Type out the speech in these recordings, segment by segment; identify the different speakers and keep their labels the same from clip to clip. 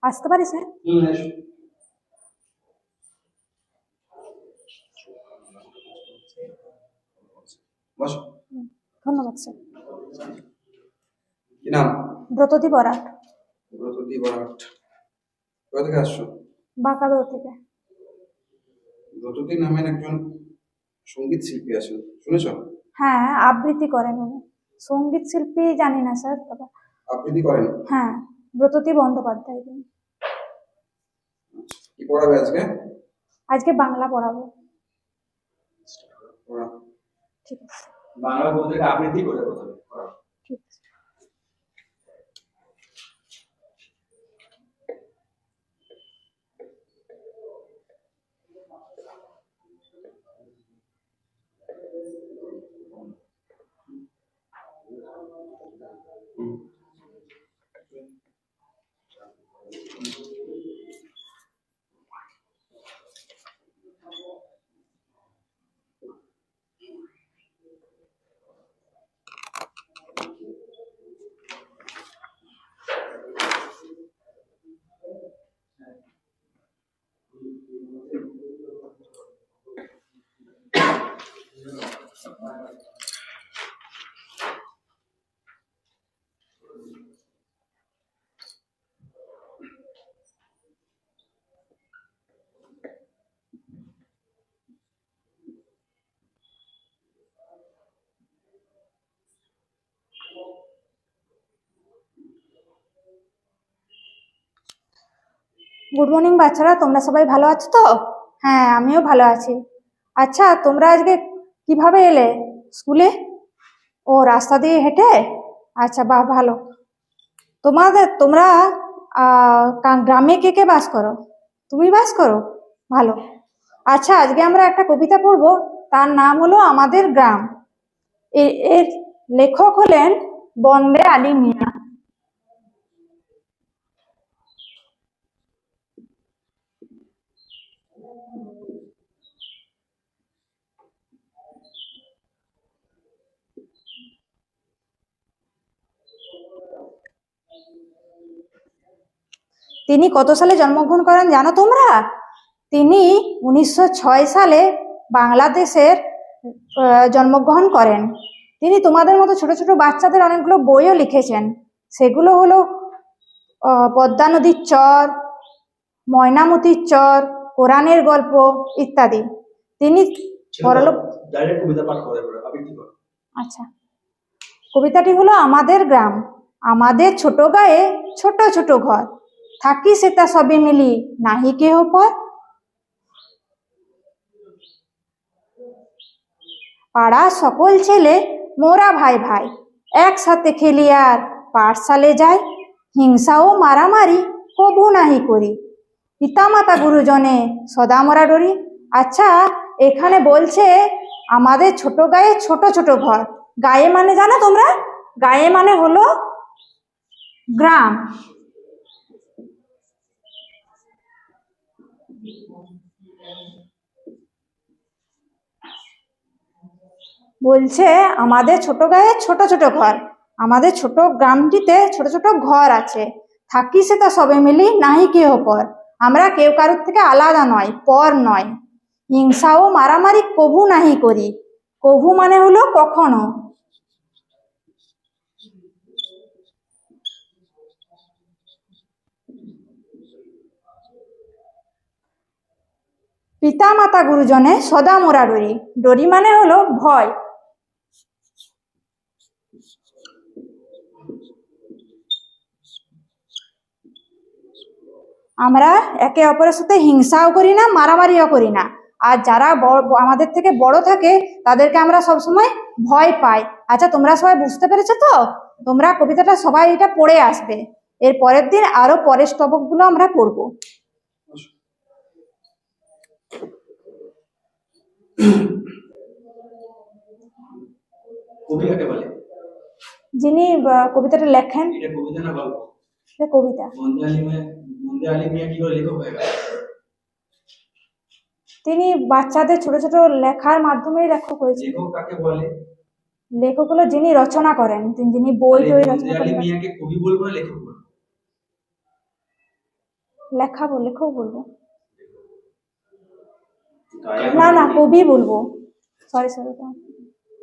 Speaker 1: আসতে পারি স্যার? ধন্যবাদ স্যার।
Speaker 2: কি নাম?
Speaker 1: ব্রততী বরাট।
Speaker 2: ব্রততী বরাট, কোথা থেকে আসছো?
Speaker 1: বাঁকাদৌড় থেকে।
Speaker 2: ব্রততী নামের একজন সঙ্গীত শিল্পী আছেন, শুনেছ?
Speaker 1: হ্যাঁ, আবৃত্তি করেন উনি। সঙ্গীত শিল্পী জানি না স্যার, তবে
Speaker 2: আবৃত্তি করেন?
Speaker 1: হ্যাঁ, ব্রততী বন্দ্যোপাধ্যায়।
Speaker 2: কি পড়াবে আজকে?
Speaker 1: আজকে বাংলা পড়াবো। ঠিক আছে।
Speaker 2: বাংলা বলতে আবৃত্তি করে প্রথমে।
Speaker 1: ঠিক আছে। গুড মর্নিং বাচ্চারা, তোমরা সবাই ভালো আছো তো? হ্যাঁ, আমিও ভালো আছি। আচ্ছা, তোমরা আজকে কিভাবে এলে স্কুলে? ও, রাস্তা দিয়ে হেঁটে? আচ্ছা, বাহ, ভালো। তোমরা গ্রামে কে কে বাস করো? তুমি বাস করো? ভালো। আচ্ছা, আজকে আমরা একটা কবিতা পড়বো, তার নাম হলো আমাদের গ্রাম। এর লেখক হলেন বন্দে আলী মিয়া। তিনি কত সালে জন্মগ্রহণ করেন জানো তোমরা? তিনি 1906 সালে বাংলাদেশের জন্মগ্রহণ করেন। তিনি তোমাদের মতো ছোট ছোট বাচ্চাদের অনেকগুলো বইও লিখেছেন। সেগুলো হলো পদ্মা নদীর চর, ময়নামতির চর, কোরআনের গল্প ইত্যাদি। তিনি পরলোক। আচ্ছা, কবিতাটি হলো আমাদের গ্রাম, আমাদের ছোট গায়ে ছোট ছোট ঘর, থাকি সেটা সবে মিলি নাহি কেহ পর। পাড়া সকল ছেলে মোরা ভাই ভাই, একসাথে খেলি আর পাঠশালে যাই, হিংসা ও মারামারি কবু নাহি করি, পিতামাতা গুরুজনে সদা মোরা ডরি। আচ্ছা, এখানে বলছে আমাদের ছোট গায়ে ছোট ছোট ঘর। গায়ে মানে জানো তোমরা? গায়ে মানে হলো গ্রাম। বলছে আমাদের ছোট গায়ে ছোট ছোট ঘর, আমাদের ছোট গ্রামটিতে ছোট ছোট ঘর আছে, থাকি সেটা সবে মিলি নাহি কেহ পর। আমরা কেউ কারোর থেকে আলাদা নয়, পর নয়। হিংসা ও মারামারি কভু নাহি করি। কভু মানে হলো কখনো। পিতা মাতা গুরুজনে সদা মোরা ডরি। ডরি মানে হলো ভয়। আমরা একে অপরের সাথে হিংসাও করি না, মারামারিও করি না। আর যারা আমাদের থেকে বড় থাকে তাদেরকে আমরা সবসময় ভয় পাই। আচ্ছা, তোমরা সবাই বুঝতে পেরেছো তো? তোমরা কবিতাটা সবাই এটা পড়ে আসবে। এর পরের দিন আরো পরের স্তবকগুলো আমরা পড়বো। যিনি কবিতাটা লেখেন, কবিতা তিনি বাচ্চাদের ছোট ছোট লেখার মাধ্যমে লেখক হয়েছে। লেখক হলো যিনি রচনা করেন, যিনি বই টই রচনা করেন। লেখাও বলবো।
Speaker 3: গায়ে-
Speaker 1: না না, কবি বলবো। সরি।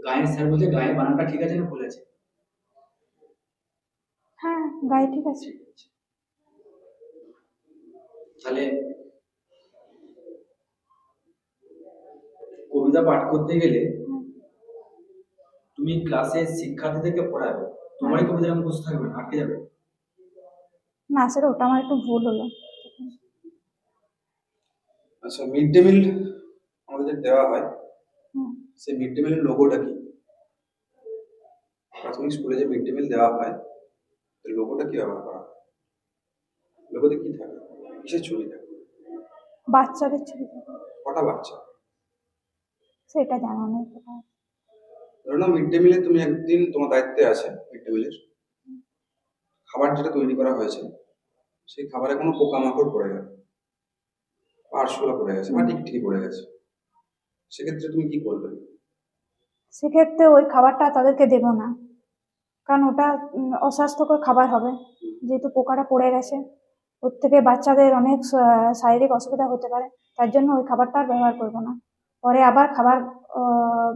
Speaker 3: গায়ের স্যার বলছে গায়ের বানানটা ঠিক আছে না ভুল আছে?
Speaker 1: হ্যাঁ, গায়ে ঠিক আছে।
Speaker 3: তাহলে কবিতা পাঠ করতে গেলে তুমি ক্লাসে শিক্ষার্থীদেরকে পড়াবে, তোমারই কবিতা মুখস্থ থাকবে না, আটকে যাবে।
Speaker 1: না স্যার, ওটা আমার একটু ভুল হলো।
Speaker 2: আচ্ছা, মিড ডে মিল আমাদের যে দেওয়া হয়,
Speaker 1: হুম।
Speaker 2: সেই মিড ডে মিলের লোগোটা কি? প্রাথমিক স্কুলে যে মিড ডে মিল দেওয়া হয়, লোগোটা কি ব্যবহার করা হয়? লোগোতে কি থাকে? কিসের ছবি থাকে?
Speaker 1: বাচ্চাদের ছবি থাকে।
Speaker 2: কটা বাচ্চা?
Speaker 1: সেটা জানা নেই।
Speaker 2: ধরো না, মিড ডে মিলে তুমি একদিন তোমার দায়িত্বে আছে, মিড ডে মিলের খাবার যেটা তৈরি করা হয়েছে, সেই খাবারে কোনো পোকামাকড় পড়ে গেল, বা আরশোলা পড়ে গেছে, বা টিকটিকি পড়ে গেছে, সেক্ষেত্রে তুমি কি করবে?
Speaker 1: সেক্ষেত্রে ওই খাবারটা তাদেরকে দেব না, কারণ ওটা অস্বাস্থ্যকর খাবার হবে। যেহেতু পোকাটা পড়ে গেছে, ওর থেকে বাচ্চাদের অনেক শারীরিক অসুবিধা হতে পারে। তার জন্য ওই খাবারটা আর ব্যবহার করবো না। পরে আবার খাবার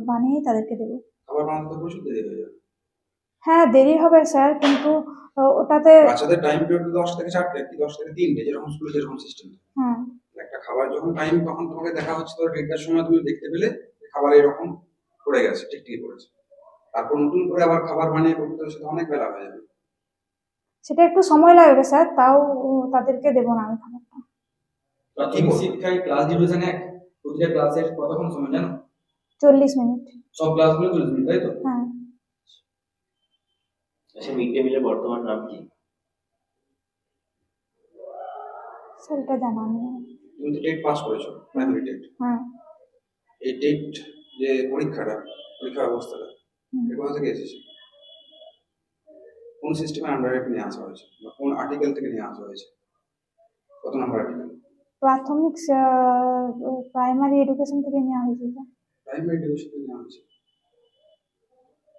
Speaker 1: বানিয়ে তাদেরকে দেবো।
Speaker 2: খাবার বানাতে তো প্রচুর দেরি হয়ে যাবে।
Speaker 1: হ্যাঁ, দেরি হবে স্যার, কিন্তু ওটাতে
Speaker 2: বাচ্চাদের টাইম পিরিয়ড 10 থেকে 4টে কি 10 থেকে 3টে, যেরকম স্কুলে যেরকম সিস্টেম।
Speaker 1: হ্যাঁ,
Speaker 2: একটা খাবার যখন টাইম, তখন তোমাকে দেখা হচ্ছে তোর 1টার সময় তুমি দেখতে পেলে খাবার এরকম পড়ে গেছে, টিকটিকি পড়েছে, তারপর নতুন করে আবার খাবার বানিয়ে করতে হলে সেটা অনেক বেলা হয়ে যাবে।
Speaker 1: সেটা একটু সময় লাগবে স্যার, তাও তাদেরকে দেবো না আমি খাবারটা।
Speaker 3: প্রাথমিক শিক্ষায় ক্লাস ডিউরেশন 1, প্রতিটা ক্লাসের কতক্ষণ সময় জানো?
Speaker 1: 40 মিনিট।
Speaker 3: সব ক্লাসগুলো 40 মিনিট, তাই তো?
Speaker 1: হ্যাঁ
Speaker 3: আচ্ছা, মিড ডে মিলের বর্তমান নাম কি?
Speaker 1: স্যার, এটা জানা নেই।
Speaker 2: তুমি তো টেট পাস করেছো, প্রাইমারি টেট।
Speaker 1: হ্যাঁ।
Speaker 2: এই টেট যে পরীক্ষা ব্যবস্থাটা, এটা কোথা থেকে এসেছে? কোন সিস্টেমের আন্ডারে নিয়ে আসা হয়েছে, বা কোন আর্টিকেল থেকে নিয়ে আসা হয়েছে? কত নম্বর আর্টিকেল?
Speaker 1: প্রাথমিক প্রাইমারি এডুকেশন থেকে নেওয়া হয়েছে স্যার।
Speaker 2: প্রাইমারি এডুকেশন থেকে নেওয়া হয়েছে।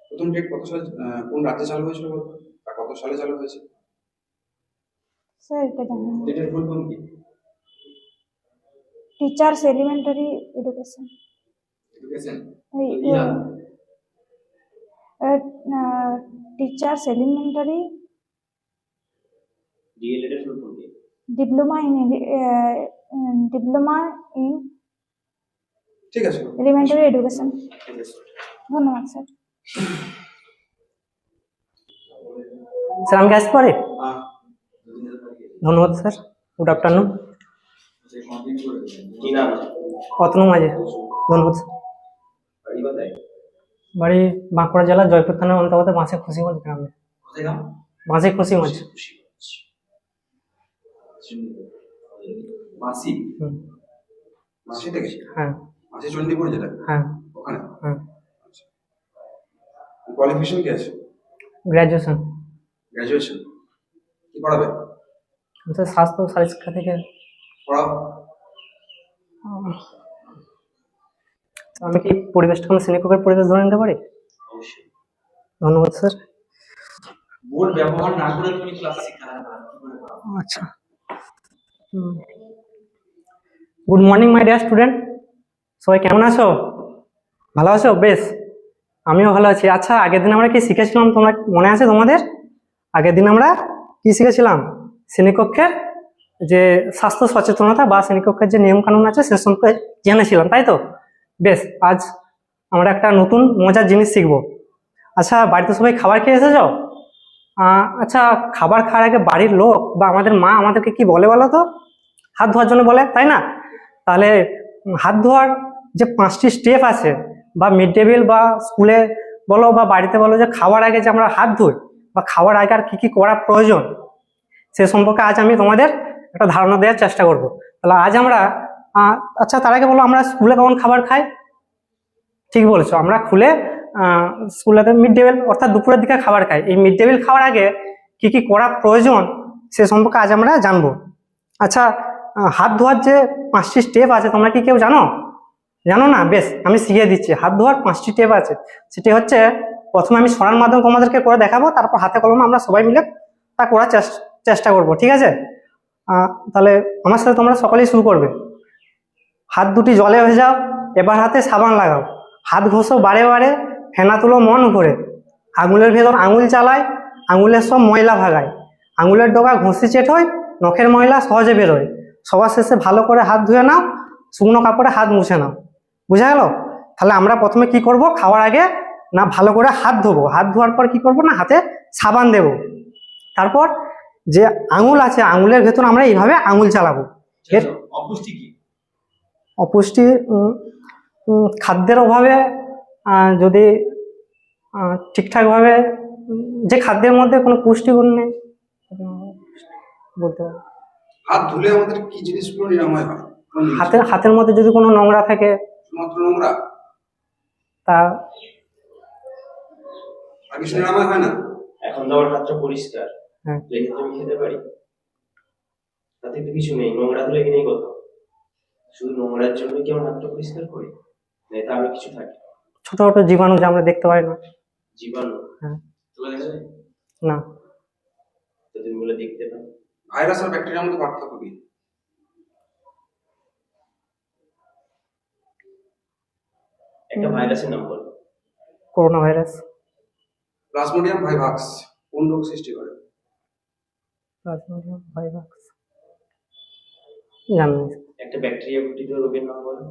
Speaker 2: প্রথম টেট কত সালে, কোন রাজ্যে চালু হয়েছিল বলতো, বা কত সালে চালু হয়েছে?
Speaker 1: স্যার, এটা জানা নেই।
Speaker 3: টেটের ফুল ফর্ম কি?
Speaker 1: Teachers elementary education.
Speaker 3: Education
Speaker 1: teachers elementary
Speaker 3: DLEd এর ফুল ফর্ম কি?
Speaker 1: ডিপ্লোমা ইন
Speaker 2: ঠিক আছে।
Speaker 1: Elementary education. ধন্যবাদ স্যার।
Speaker 4: স্যার আমি কি আসতে পারি?
Speaker 3: হ্যাঁ,
Speaker 4: ধন্যবাদ স্যার। Good afternoon.
Speaker 3: কি নাম?
Speaker 4: অতনু মাঝে। ধন্যবাদ স্যার।
Speaker 3: বাড়ি কোথায়?
Speaker 4: বাড়ি বাঁকুড়া জেলা জয়পুর থানার অন্তর্গত বাঁশে খুশিগঞ্জ গ্রামে।
Speaker 3: কোথায় নাম?
Speaker 4: বাঁশে খুশিগঞ্জ।
Speaker 3: মাসি?
Speaker 4: হুম।
Speaker 2: মাসি থেকে?
Speaker 4: হ্যাঁ
Speaker 2: মাসি চণ্ডীপুর জেলা?
Speaker 4: হ্যাঁ
Speaker 2: ওখানে?
Speaker 4: হ্যাঁ।
Speaker 2: কোয়ালিফিকেশন কি আছে?
Speaker 4: গ্র্যাজুয়েশন।
Speaker 2: গ্র্যাজুয়েশন। কি পড়াবে?
Speaker 4: স্যার স্বাস্থ্য ও শারীর শিক্ষা থেকে।
Speaker 2: পড়াও।
Speaker 4: আমি কি পরিবেশটা কোনো শ্রেণীকক্ষের পরিবেশ ধরে নিতে পারি?
Speaker 3: অবশ্যই।
Speaker 4: ধন্যবাদ স্যার।
Speaker 3: বোর্ড ব্যবহার না করে তুমি ক্লাস শিখাতে পারো, কি করে পারো?
Speaker 4: আচ্ছা। Good morning my dear student. সবাই কেমন আছো? ভালো আছো? বেশ, আমিও ভালো আছি। আচ্ছা, আগের দিন আমরা কি শিখেছিলাম, তোমরা মনে আছে তোমাদের? আগের দিন আমরা কি শিখেছিলাম? শ্রেণীকক্ষের যে স্বাস্থ্য সচেতনতা বা শ্রেণীকক্ষের যে নিয়ম কানুন আছে সে সম্পর্কে জেনেছিলাম, তাই তো? বেশ, আজ আমরা একটা নতুন মজার জিনিস শিখবো। আচ্ছা, বাড়িতে সবাই খাবার খেয়ে এসেছো? আচ্ছা, খাবার খাওয়ার আগে বাড়ির লোক বা আমাদের মা আমাদেরকে কি বলে বলো তো? হাত ধোয়ার জন্য বলে, তাই না? তাহলে হাত ধোয়ার যে 5টি স্টেপ আছে, বা মিড ডে মিল বা স্কুলে বলো বা বাড়িতে বলো, যে খাওয়ার আগে যে আমরা হাত ধুই বা খাওয়ার আগে আর কি কি করা প্রয়োজন, সে সম্পর্কে আজ আমি তোমাদের একটা ধারণা দেওয়ার চেষ্টা করব। তাহলে আজ আমরা আচ্ছা, তার আগে বলো, আমরা স্কুলে কখন খাবার খাই? ঠিক বলেছো, আমরা স্কুলেতে মিড ডে মিল অর্থাৎ দুপুরের দিকে খাবার খাই। এই মিড ডে মিল খাওয়ার আগে কি কি করা প্রয়োজন সে সম্পর্কে আজ আমরা জানবো। আচ্ছা, হাত ধোয়ার যে 5টি স্টেপ আছে, তোমরা কি কেউ জানো? জানো না? বেশ, আমি শিখিয়ে দিচ্ছি। হাত ধোয়ার 5টি স্টেপ আছে। সেটি হচ্ছে, প্রথমে আমি সরার মাধ্যমে তোমাদেরকে করে দেখাবো, তারপর হাতে কলমে আমরা সবাই মিলে তা করার চেষ্টা করব, ঠিক আছে? তাহলে আমার সাথে তোমরা সকলেই শুরু করবে। হাত দুটি জলে ভেজাও, এবার হাতে সাবান লাগাও, হাত ঘষো বারে বারে, ফেনা তুলো মন ভরে, আঙুলের ভেতর আঙুল চালায়, আঙুলের সব ময়লা ভাগায়, আঙুলের ডগা ঘষি চেটোয়, নখের ময়লা সহজে বেরোয়, সবার শেষে ভালো করে হাত ধুয়ে নাও, শুকনো কাপড়ে হাত মুছে নাও। বুঝা গেল? তাহলে আমরা প্রথমে কি করব, খাওয়ার আগে না ভালো করে হাত ধোবো, হাত ধোয়ার পর কি করব না হাতে সাবান দেব, তারপর যে আঙুল আছে আঙুলের ভেতর আমরা এইভাবে আঙুল চালাবো। এর
Speaker 3: অপুষ্টি কি?
Speaker 4: অপুষ্টি খাদ্যের অভাবে, যদি ঠিকঠাকভাবে যে খাদ্যের মধ্যে কোনো পুষ্টিগুণ নেই বলতে পারবো।
Speaker 2: হাত ধুলে আমাদের কি জিনিসগুলো নিরাময় হয়? কোন জিনিস?
Speaker 4: হাতের মধ্যে যদি কোনো নোংরা থাকে
Speaker 2: শুধুমাত্র নোংরা,
Speaker 4: তা
Speaker 2: আর কিছু নিরাময় হয় না?
Speaker 5: এখন তো আমার হাতটা পরিষ্কার,
Speaker 4: হ্যাঁ।
Speaker 5: তো এই ক্ষেত্রে আমি খেতে পারি, তাতে তো কিছু নেই, নোংরা হলে কি নেই কোথাও, শুধু নোংরার জন্য কি আমার হাতটা পরিষ্কার করি, না এতে আরো কিছু থাকে?
Speaker 4: ছোট ছোট জীবাণু যে আমরা দেখতে পাই না।
Speaker 5: জীবাণু
Speaker 4: হ্যাঁ।
Speaker 3: চলে গেছে?
Speaker 4: না,
Speaker 5: তো তুমি বলে দেখতে পাই।
Speaker 2: ভাইরাস আর ব্যাকটেরিয়ার মধ্যে পার্থক্য কি?
Speaker 5: একটা ভাইরাসের নাম বলো।
Speaker 4: Corona virus.
Speaker 2: প্লাজমোডিয়াম ভাইভাক্স কোন রোগ সৃষ্টি করে?
Speaker 4: প্লাজমোডিয়াম ভাইরাস জানি না।
Speaker 5: একটা ব্যাকটেরিয়া ঘটিত রোগের নাম বলো।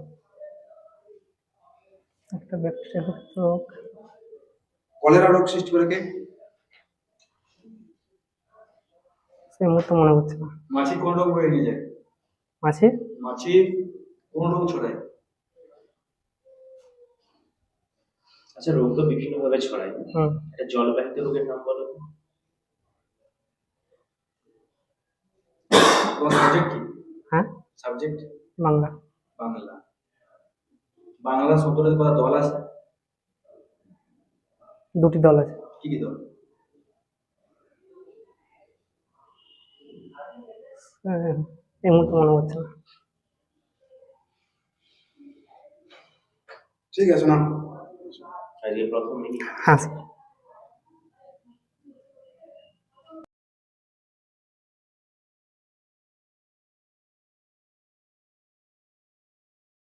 Speaker 4: একটা ব্যাকটেরিয়া রোগ,
Speaker 2: কলেরা রোগ সৃষ্টি করে কে?
Speaker 4: সেই মুহূর্তে মনে হচ্ছে না।
Speaker 3: মাছি কোন রোগ বয়ে নিয়ে যায়?
Speaker 4: মাছি
Speaker 3: মাছি কোন রোগ ছড়ায়?
Speaker 5: আচ্ছা, রোগ তো বিভিন্ন ভাবে ছড়ায়, একটা জলবাহিত রোগের নাম বলো।
Speaker 3: তোমার সাবজেক্ট কি?
Speaker 4: হ্যাঁ,
Speaker 3: সাবজেক্ট
Speaker 4: বাংলা।
Speaker 3: বাংলা। বাংলা শব্দটাতে কত দল আছে?
Speaker 4: দুটি দল আছে।
Speaker 3: কি কি দল?
Speaker 4: এই মুহূর্তে মনে হচ্ছে না।
Speaker 2: ঠিক আছে না?
Speaker 5: আজকে প্রথম মিনিট।
Speaker 4: হ্যাঁ স্যার।